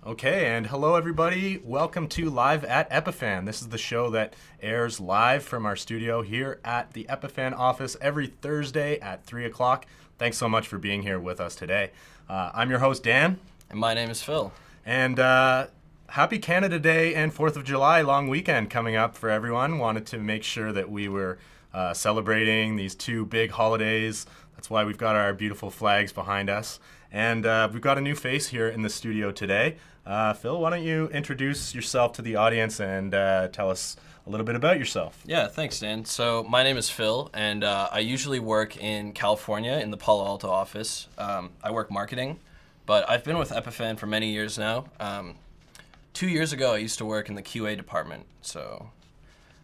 Okay, and hello everybody. Welcome to Live at Epiphan. This is the show that airs live from our studio here at the Epiphan office every Thursday at 3 o'clock. Thanks so much for being here with us today. I'm your host, Dan. And my name is Phil. And happy Canada Day and 4th of July long weekend coming up for everyone. Wanted to make sure that we were celebrating these two big holidays. That's why we've got our beautiful flags behind us. And we've got a new face here in the studio today. Phil, why don't you introduce yourself to the audience and tell us a little bit about yourself? Yeah, thanks, Dan. So my name is Phil, and I usually work in California in the Palo Alto office. I work marketing, but I've been with Epiphan for many years now. 2 years ago, I used to work in the QA department. So,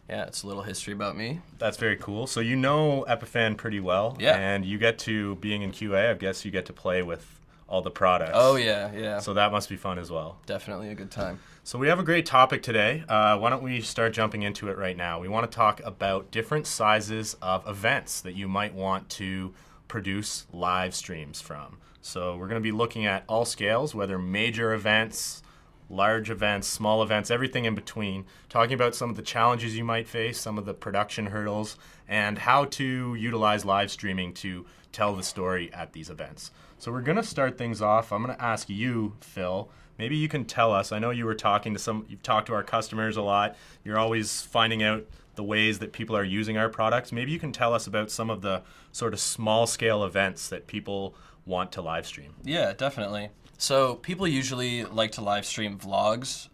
yeah, it's a little history about me. That's very cool. So you know Epiphan pretty well. Yeah. And you get to, being in QA, I guess you get to play with all the products. Oh, yeah. So that must be fun as well. Definitely a good time. So we have a great topic today. Why don't we start jumping into it right now? We want to talk about different sizes of events that you might want to produce live streams from. So we're going to be looking at all scales, whether major events, large events, small events, everything in between, talking about some of the challenges you might face, some of the production hurdles, and how to utilize live streaming to tell the story at these events. So we're going to start things off. I'm going to ask you, Phil, maybe you can tell us, I know you were talking to you've talked to our customers a lot. You're always finding out the ways that people are using our products. Maybe you can tell us about some of the sort of small scale events that people want to live stream. Yeah, definitely. So people usually like to live stream vlogs,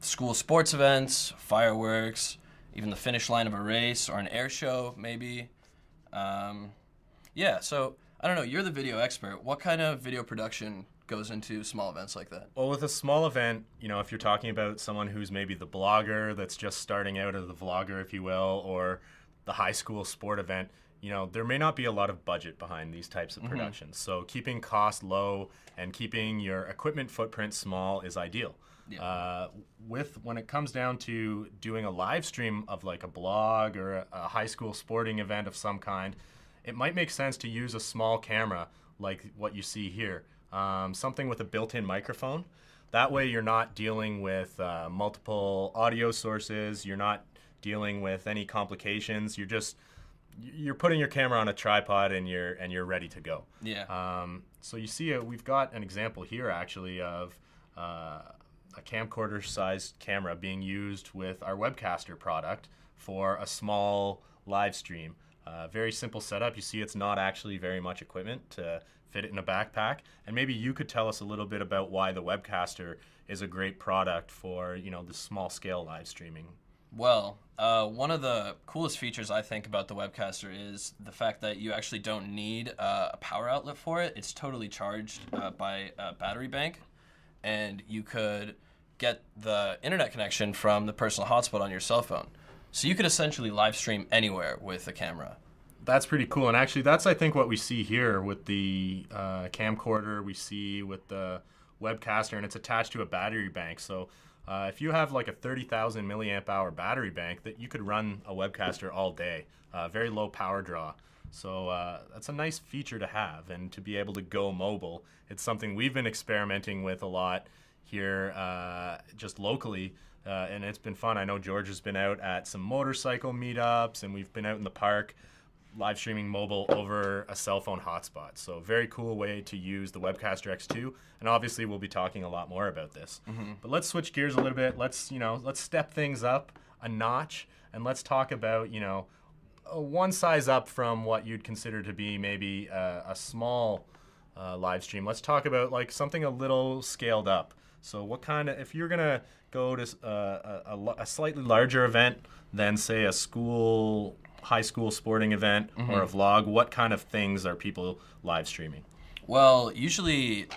school sports events, fireworks, even the finish line of a race or an air show, maybe. So I don't know, you're the video expert. What kind of video production goes into small events like that? Well, with a small event, if you're talking about someone who's maybe the blogger that's just starting out as the vlogger, if you will, or the high school sport event, there may not be a lot of budget behind these types of productions. So keeping cost low and keeping your equipment footprint small is ideal. Yeah. When it comes down to doing a live stream of like a blog or a high school sporting event of some kind, it might make sense to use a small camera like what you see here, something with a built-in microphone. That way you're not dealing with multiple audio sources, you're not dealing with any complications, you're putting your camera on a tripod and you're ready to go. Yeah. So you see, we've got an example here actually of a camcorder-sized camera being used with our Webcaster product for a small live stream. Very simple setup. You see, it's not actually very much equipment to fit it in a backpack. And maybe you could tell us a little bit about why the Webcaster is a great product for the small-scale live streaming. Well, one of the coolest features I think about the Webcaster is the fact that you actually don't need a power outlet for it. It's totally charged by a battery bank, and you could get the internet connection from the personal hotspot on your cell phone. So you could essentially live stream anywhere with a camera. That's pretty cool. And actually, that's, I think, what we see here with the camcorder, we see with the Webcaster, and it's attached to a battery bank. So if you have like a 30,000 milliamp hour battery bank, that you could run a Webcaster all day, very low power draw. So that's a nice feature to have, and to be able to go mobile. It's something we've been experimenting with a lot here just locally, and it's been fun. I know George has been out at some motorcycle meetups, and we've been out in the park live streaming mobile over a cell phone hotspot. So very cool way to use the Webcaster X2, and obviously we'll be talking a lot more about this. But let's switch gears a little bit. Let's step things up a notch, and let's talk about one size up from what you'd consider to be maybe a small live stream. Let's talk about like something a little scaled up. So what kind of, if you're gonna go to a slightly larger event than say a high school sporting event or a vlog, what kind of things are people live streaming? Well, usually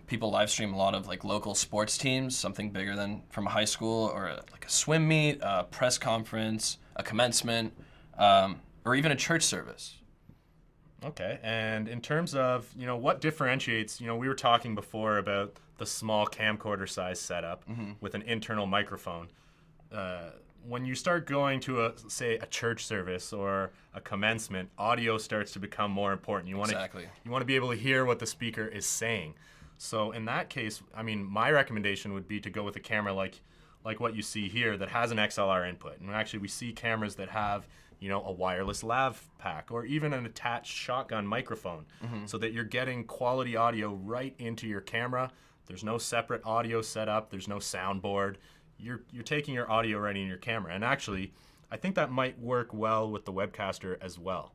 people live stream a lot of like local sports teams, something bigger than from a high school, or like a swim meet, a press conference, a commencement, or even a church service. Okay, and in terms of, what differentiates, we were talking before about the small camcorder size setup with an internal microphone. When you start going to say a church service or a commencement, audio starts to become more important. You want Exactly. to be able to hear what the speaker is saying. So in that case, I mean, my recommendation would be to go with a camera like what you see here that has an XLR input. And actually, we see cameras that have, you know, a wireless lav pack or even an attached shotgun microphone, so that you're getting quality audio right into your camera. There's no separate audio setup. There's no soundboard. You're taking your audio right in your camera. And actually, I think that might work well with the Webcaster as well.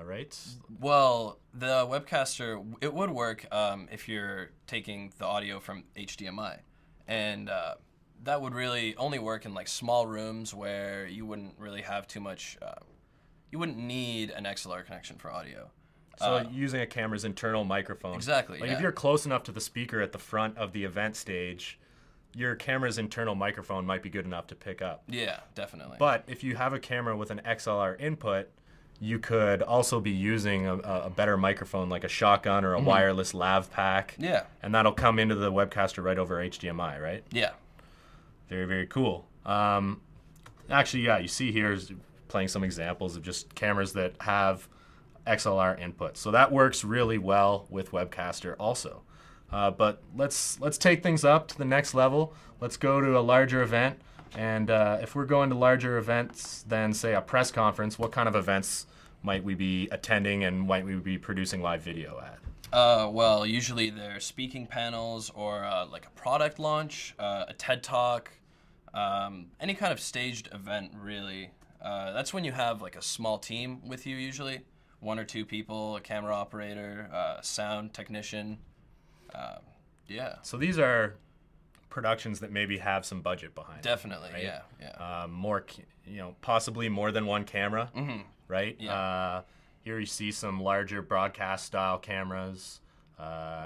Right? Well, the Webcaster, it would work if you're taking the audio from HDMI. And that would really only work in like small rooms where you wouldn't really have too much, you wouldn't need an XLR connection for audio. So using a camera's internal microphone. Exactly, Like yeah. if you're close enough to the speaker at the front of the event stage, your camera's internal microphone might be good enough to pick up. Yeah, definitely. But if you have a camera with an XLR input, you could also be using a better microphone like a shotgun or a wireless lav pack. Yeah. And that'll come into the Webcaster right over HDMI, right? Yeah. Very, very cool. Actually, yeah, you see here is playing some examples of just cameras that have XLR input. So that works really well with Webcaster also. But let's take things up to the next level. Let's go to a larger event. And if we're going to larger events than, say, a press conference, what kind of events might we be attending and might we be producing live video at? Well, usually they're speaking panels or like a product launch, a TED Talk, any kind of staged event, really. That's when you have like a small team with you usually. 1 or 2 people, a camera operator, a sound technician. Yeah. So these are productions that maybe have some budget behind Definitely, it, right? yeah. More, possibly more than one camera, right? Yeah. Here you see some larger broadcast style cameras.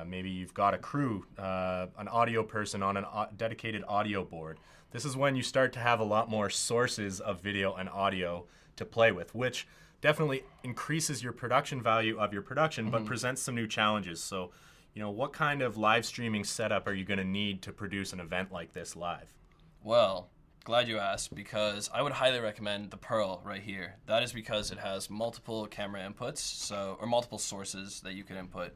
Maybe you've got a crew, an audio person on a dedicated audio board. This is when you start to have a lot more sources of video and audio to play with, which definitely increases your production value of your production, but presents some new challenges. So, what kind of live streaming setup are you going to need to produce an event like this live? Well, glad you asked, because I would highly recommend the Pearl right here. That is because it has multiple camera inputs, or multiple sources that you can input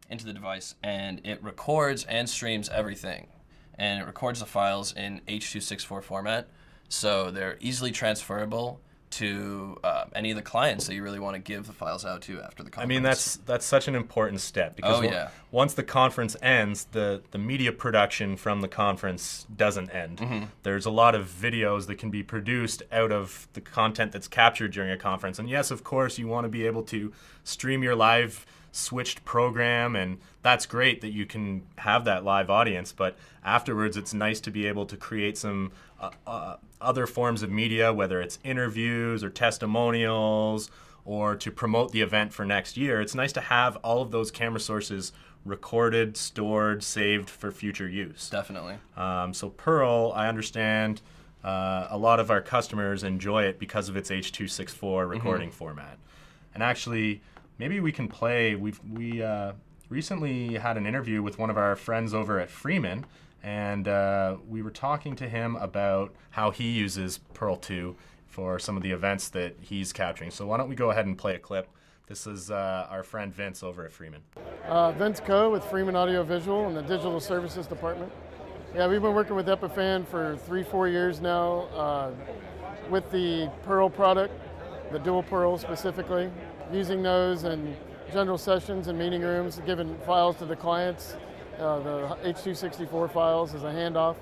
into the device, and it records and streams everything. And it records the files in H.264 format, so they're easily transferable to any of the clients that you really want to give the files out to after the conference. I mean, that's such an important step because once the conference ends, the media production from the conference doesn't end. There's a lot of videos that can be produced out of the content that's captured during a conference. And yes, of course, you want to be able to stream your live switched program, and that's great that you can have that live audience, but afterwards it's nice to be able to create some other forms of media, whether it's interviews or testimonials or to promote the event for next year. It's nice to have all of those camera sources recorded, stored, saved for future use. Definitely. So Pearl, I understand a lot of our customers enjoy it because of its H.264 recording format. And actually, maybe we can play. We recently had an interview with one of our friends over at Freeman, and we were talking to him about how he uses Pearl 2 for some of the events that he's capturing. So why don't we go ahead and play a clip. This is our friend Vince over at Freeman. Vince Coe with Freeman Audio Visual in the Digital Services Department. Yeah, we've been working with Epiphan for 3-4 years now with the Pearl product, the dual Pearl specifically, using those in general sessions and meeting rooms, giving files to the clients, the H.264 files as a handoff,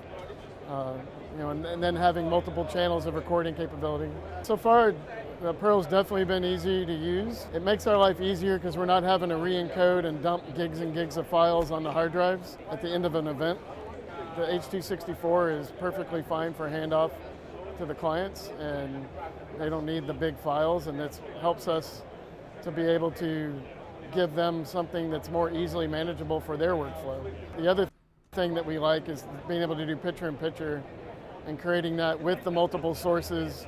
and then having multiple channels of recording capability. So far, the Pearl's definitely been easy to use. It makes our life easier because we're not having to re-encode and dump gigs and gigs of files on the hard drives at the end of an event. The H.264 is perfectly fine for handoff to the clients, and they don't need the big files, and that helps us to be able to give them something that's more easily manageable for their workflow. The other thing that we like is being able to do picture-in-picture and creating that with the multiple sources.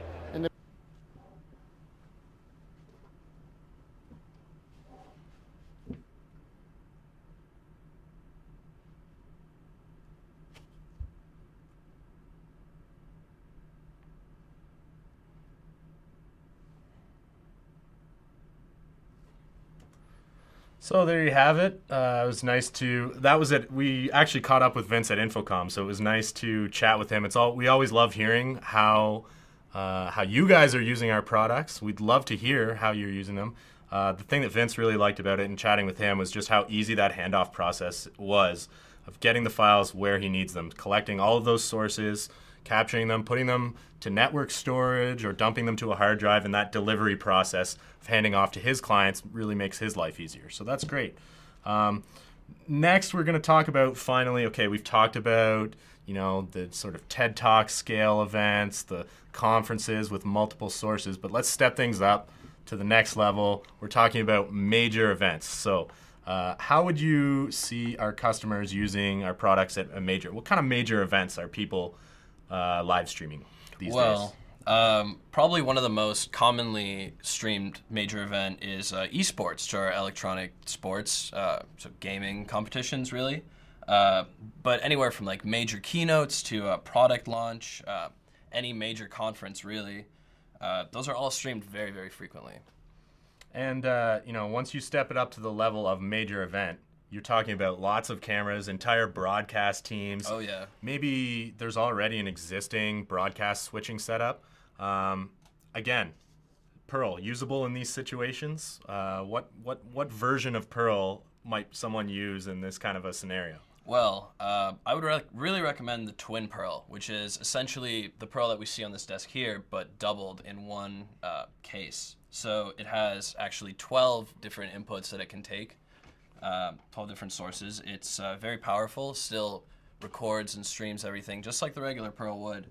So there you have it. It was nice to. That was it. We actually caught up with Vince at Infocom, so it was nice to chat with him. We always love hearing how you guys are using our products. We'd love to hear how you're using them. The thing that Vince really liked about it and chatting with him was just how easy that handoff process was of getting the files where he needs them, collecting all of those sources, capturing them, putting them to network storage or dumping them to a hard drive, and that delivery process of handing off to his clients really makes his life easier. So that's great. Next, we're going to talk about finally, okay, we've talked about, the sort of TED Talk scale events, the conferences with multiple sources, but let's step things up to the next level. We're talking about major events. So how would you see our customers using our products at what kind of major events are people live streaming these days? Probably one of the most commonly streamed major event is esports, or electronic sports, so gaming competitions, really. But anywhere from like major keynotes to a product launch, any major conference, really. Those are all streamed very, very frequently. And, once you step it up to the level of major event, you're talking about lots of cameras, entire broadcast teams. Oh, yeah. Maybe there's already an existing broadcast switching setup. Again, Pearl, usable in these situations? What version of Pearl might someone use in this kind of a scenario? Well, I would really recommend the Twin Pearl, which is essentially the Pearl that we see on this desk here, but doubled in one case. So it has actually 12 different inputs that it can take, 12 different sources. It's very powerful, still records and streams everything, just like the regular Pearl would.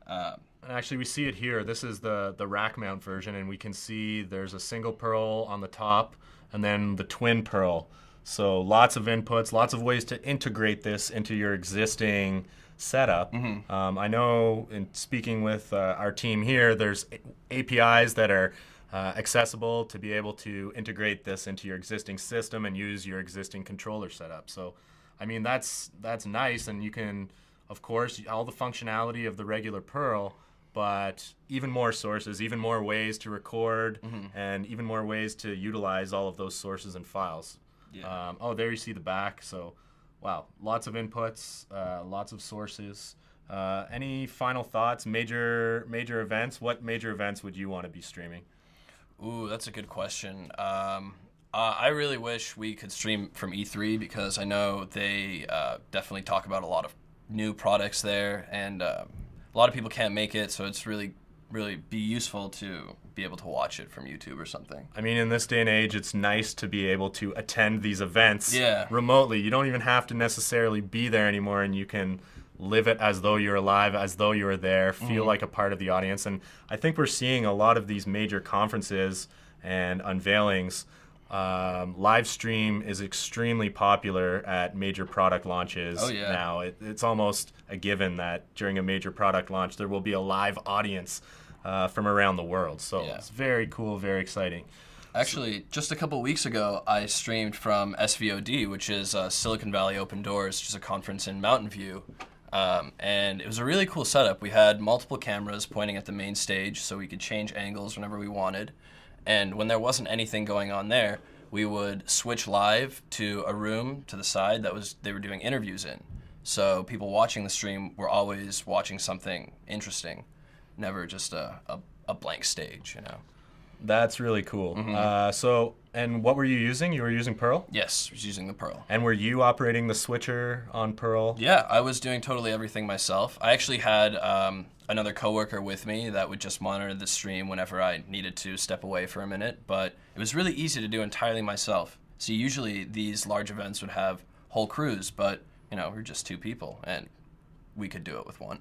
And actually, we see it here. This is the rack mount version, and we can see there's a single Pearl on the top, and then the Twin Pearl. So lots of inputs, lots of ways to integrate this into your existing setup. Mm-hmm. I know in speaking with our team here, there's APIs that are accessible to be able to integrate this into your existing system and use your existing controller setup. So, I mean, that's nice, and you can, of course, all the functionality of the regular Pearl, but even more sources, even more ways to record, mm-hmm. and even more ways to utilize all of those sources and files. Yeah. There you see the back. So, wow, lots of inputs, lots of sources. Any final thoughts? Major events? What major events would you want to be streaming? Ooh, that's a good question. I really wish we could stream from E3 because I know they definitely talk about a lot of new products there, and a lot of people can't make it, so it's really be useful to be able to watch it from YouTube or something. I mean, in this day and age, it's nice to be able to attend these events yeah. remotely. You don't even have to necessarily be there anymore, and you can live it as though you're alive, as though you were there, feel mm-hmm. like a part of the audience. And I think we're seeing a lot of these major conferences and unveilings. Live stream is extremely popular at major product launches now. It's almost a given that during a major product launch, there will be a live audience from around the world. So It's very cool, very exciting. Actually, just a couple weeks ago, I streamed from SVOD, which is Silicon Valley Open Doors, which is a conference in Mountain View. And it was a really cool setup. We had multiple cameras pointing at the main stage, so we could change angles whenever we wanted. And when there wasn't anything going on there, we would switch live to a room to the side they were doing interviews in. So people watching the stream were always watching something interesting, never just a blank stage, That's really cool. Mm-hmm. And what were you using? You were using Pearl? Yes, I was using the Pearl. And were you operating the switcher on Pearl? Yeah, I was doing totally everything myself. I actually had another coworker with me that would just monitor the stream whenever I needed to step away for a minute, but it was really easy to do entirely myself. See, usually these large events would have whole crews, but, we're just two people, and we could do it with one.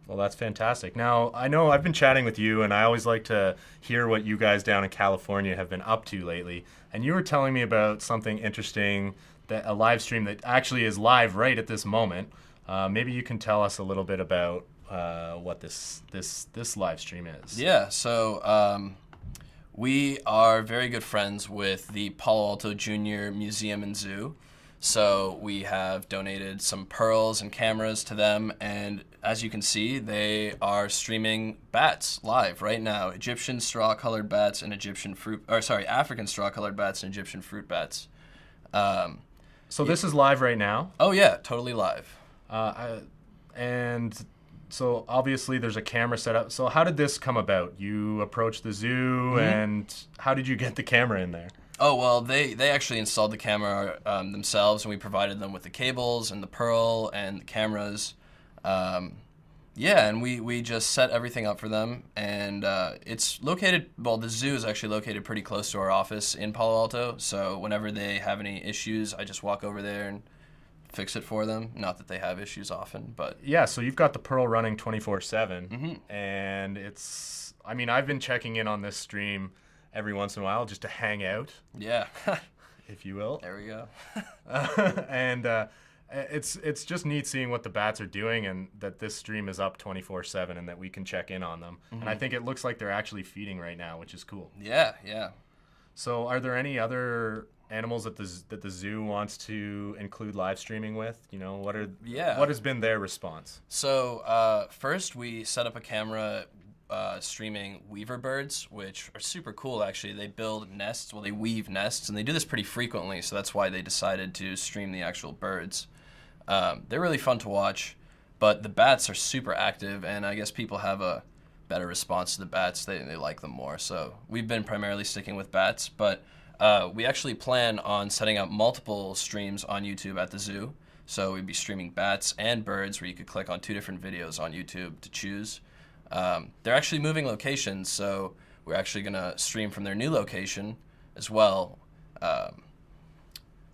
Well, that's fantastic. Now, I know I've been chatting with you, and I always like to hear what you guys down in California have been up to lately. And you were telling me about something interesting, a live stream that actually is live right at this moment. Maybe you can tell us a little bit about what this live stream is. Yeah, so we are very good friends with the Palo Alto Junior Museum and Zoo. So we have donated some pearls and cameras to them, and as you can see, they are streaming bats live right now. Egyptian straw-colored bats and African straw-colored bats and Egyptian fruit bats. So this is live right now. Oh yeah, totally live. And so obviously there's a camera set up. So how did this come about? You approached the zoo, and how did you get the camera in there? Oh, well, they actually installed the camera themselves, and we provided them with the cables and the pearl and the cameras. Yeah, and we just set everything up for them. And it's located, well, the zoo is actually located pretty close to our office in Palo Alto. So whenever they have any issues, I just walk over there and fix it for them. Not that they have issues often, but... Yeah, so you've got the pearl running 24/7. And it's, I mean, I've been checking in on this stream every once in a while just to hang out. Yeah. If you will. There we go. And it's just neat seeing what the bats are doing, and that this stream is up 24/7 and that we can check in on them. And I think it looks like they're actually feeding right now, which is cool. Yeah. So are there any other animals that the zoo wants to include live streaming with? You know, what has been their response? So first we set up a camera streaming weaver birds, which are super cool actually. They build nests, well, they weave nests, and they do this pretty frequently, so that's why they decided to stream the actual birds. They're really fun to watch, but the bats are super active, and I guess people have a better response to the bats. They like them more, so we've been primarily sticking with bats, but we actually plan on setting up multiple streams on YouTube at the zoo. So we'd be streaming bats and birds, where you could click on 2 different videos on YouTube to choose. They're actually moving locations, so we're actually going to stream from their new location as well.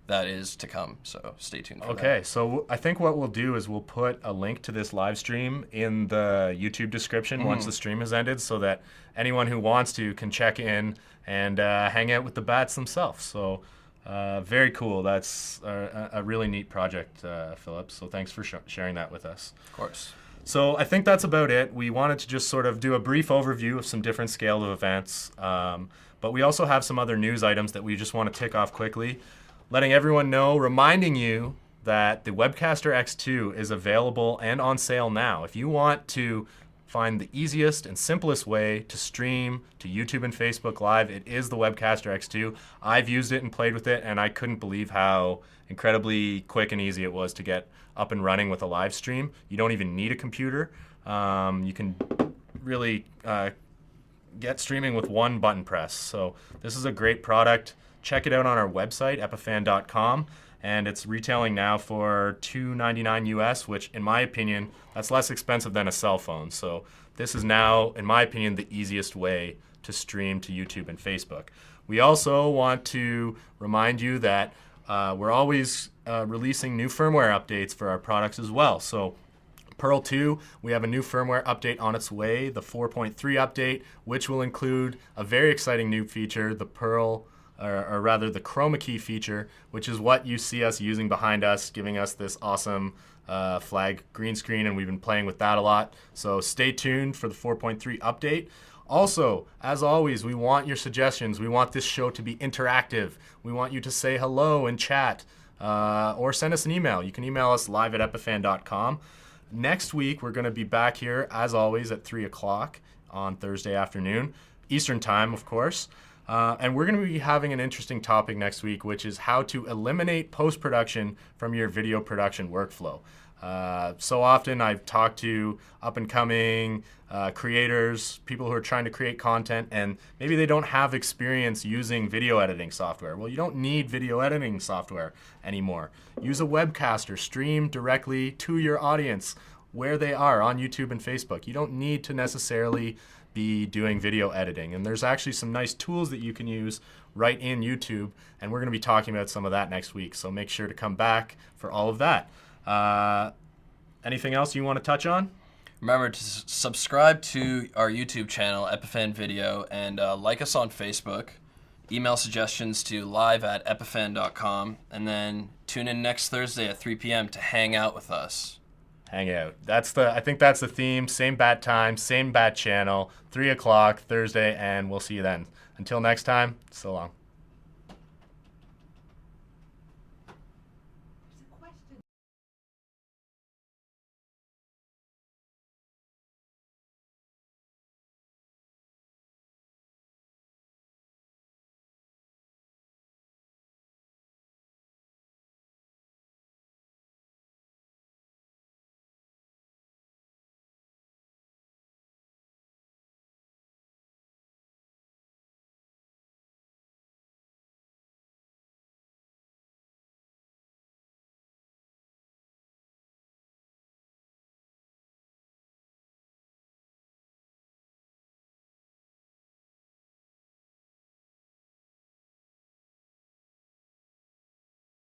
That is to come, so stay tuned for that. Okay, so I think what we'll do is we'll put a link to this live stream in the YouTube description once the stream has ended, so that anyone who wants to can check in and hang out with the bats themselves. So very cool. That's a really neat project, Philip. So thanks for sharing that with us. Of course. So I think that's about it. We wanted to just sort of do a brief overview of some different scale of events, but we also have some other news items that we just want to tick off quickly. Letting everyone know, reminding you that the Webcaster X2 is available and on sale now. If you want to find the easiest and simplest way to stream to YouTube and Facebook Live, it is the Webcaster X2. I've used it and played with it, and I couldn't believe how incredibly quick and easy it was to get up and running with a live stream. You don't even need a computer. You can really get streaming with one button press. So this is a great product. Check it out on our website, epiphan.com, and it's retailing now for $299 US, which in my opinion, that's less expensive than a cell phone. So this is now, in my opinion, the easiest way to stream to YouTube and Facebook. We also want to remind you that we're always releasing new firmware updates for our products as well. So Pearl 2, we have a new firmware update on its way, the 4.3 update, which will include a very exciting new feature, the Pearl, or rather the chroma key feature, which is what you see us using behind us, giving us this awesome flag green screen, and we've been playing with that a lot. So stay tuned for the 4.3 update. Also, as always, we want your suggestions. We want this show to be interactive. We want you to say hello and chat, or send us an email. You can email us live@epiphan.com. Next week, we're going to be back here, as always, at 3 o'clock on Thursday afternoon, Eastern Time, of course. And we're going to be having an interesting topic next week, which is how to eliminate post-production from your video production workflow. So often I've talked to up-and-coming creators, people who are trying to create content, and maybe they don't have experience using video editing software. Well, you don't need video editing software anymore. Use a webcaster, stream directly to your audience where they are on YouTube and Facebook. You don't need to necessarily be doing video editing, and there's actually some nice tools that you can use right in YouTube, and we're going to be talking about some of that next week, so make sure to come back for all of that. Anything else you want to touch on? Remember to subscribe to our YouTube channel, Epiphan Video, and like us on Facebook. Email suggestions to live@epiphan.com, and then tune in next Thursday at 3 p.m. to hang out with us. Hang out. I think that's the theme. Same bat time, same bat channel, 3 o'clock Thursday, and we'll see you then. Until next time, so long.